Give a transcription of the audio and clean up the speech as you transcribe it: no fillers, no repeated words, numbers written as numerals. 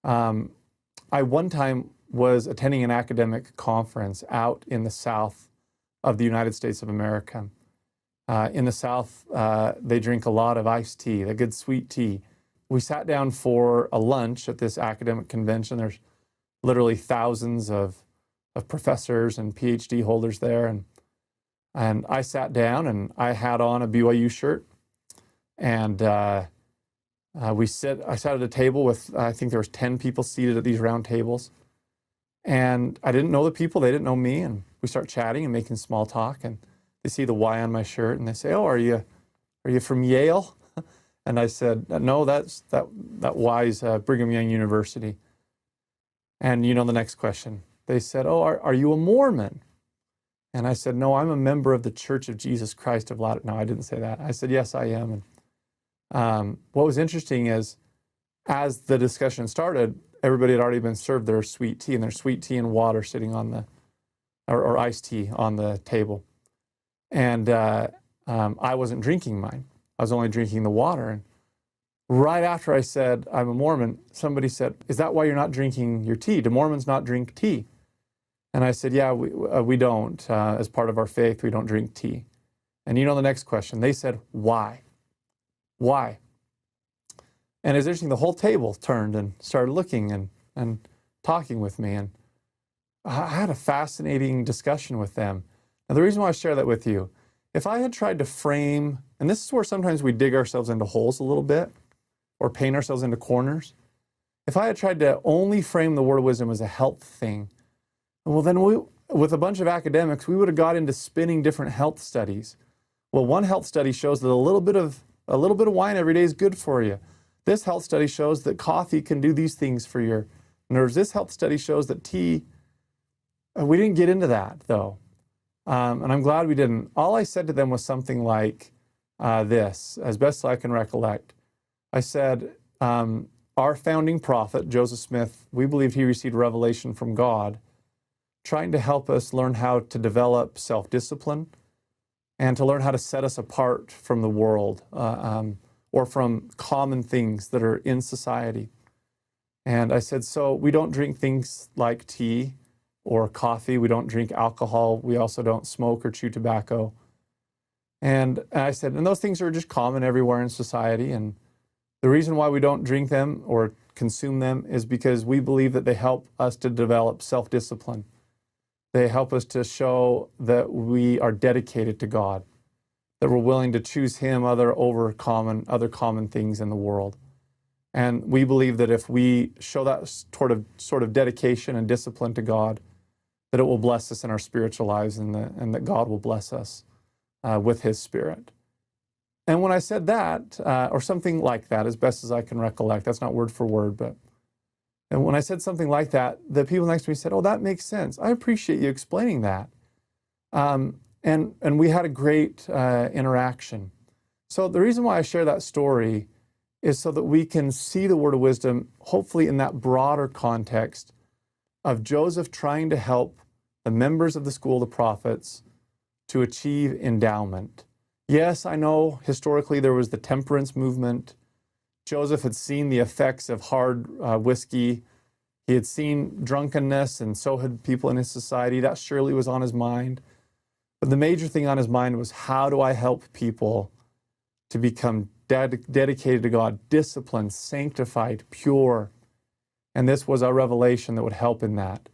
I one time was attending an academic conference out in the south of the United States of America. In the South, they drink a lot of iced tea, the good sweet tea. We sat down for a lunch at this academic convention. There's literally thousands of professors and PhD holders there. And I sat down and I had on a BYU shirt. And I sat at a table with, I think there was 10 people seated at these round tables. And I didn't know the people, they didn't know me. And we start chatting and making small talk. And they see the Y on my shirt and they say, "Oh, are you from Yale?" And I said, "No, that Y's Brigham Young University." And you know the next question. They said, "Oh, are you a Mormon?" And I said, "No, I'm a member of the Church of Jesus Christ of Latter." No, I didn't say that. I said, "Yes, I am." And what was interesting is, as the discussion started, everybody had already been served their sweet tea, and there's sweet tea and water sitting on the, or iced tea on the table. And I wasn't drinking mine. I was only drinking the water. And right after I said, "I'm a Mormon," somebody said, "Is that why you're not drinking your tea? Do Mormons not drink tea?" And I said, "Yeah, we don't. As part of our faith, we don't drink tea." And you know the next question. They said, "Why? Why?" And it's interesting, the whole table turned and started looking and talking with me. And I had a fascinating discussion with them. Now, the reason why I share that with you, if I had tried to frame, and this is where sometimes we dig ourselves into holes a little bit or paint ourselves into corners. If I had tried to only frame the word of wisdom as a health thing, well, then with a bunch of academics, we would have got into spinning different health studies. Well, one health study shows that a little bit of wine every day is good for you. This health study shows that coffee can do these things for your nerves. This health study shows that tea, we didn't get into that though. And I'm glad we didn't. All I said to them was something like this, as best I can recollect. I said, our founding prophet, Joseph Smith, we believed he received revelation from God, trying to help us learn how to develop self-discipline and to learn how to set us apart from the world or from common things that are in society. And I said, so we don't drink things like tea or coffee. We don't drink alcohol. We also don't smoke or chew tobacco. And I said, and those things are just common everywhere in society. And the reason why we don't drink them or consume them is because we believe that they help us to develop self-discipline. They help us to show that we are dedicated to God, that we're willing to choose Him over other common things in the world. And we believe that if we show that sort of dedication and discipline to God, that it will bless us in our spiritual lives and that God will bless us with His Spirit. And when I said that, or something like that, as best as I can recollect, that's not word for word, and when I said something like that, the people next to me said, "Oh, that makes sense. I appreciate you explaining that." And we had a great interaction. So the reason why I share that story is so that we can see the word of wisdom, hopefully in that broader context of Joseph trying to help the members of the school of the prophets to achieve endowment. Yes, I know historically there was the temperance movement. Joseph had seen the effects of hard whiskey. He had seen drunkenness, and so had people in his society. That surely was on his mind. But the major thing on his mind was, how do I help people to become dedicated to God, disciplined, sanctified, pure? And this was a revelation that would help in that.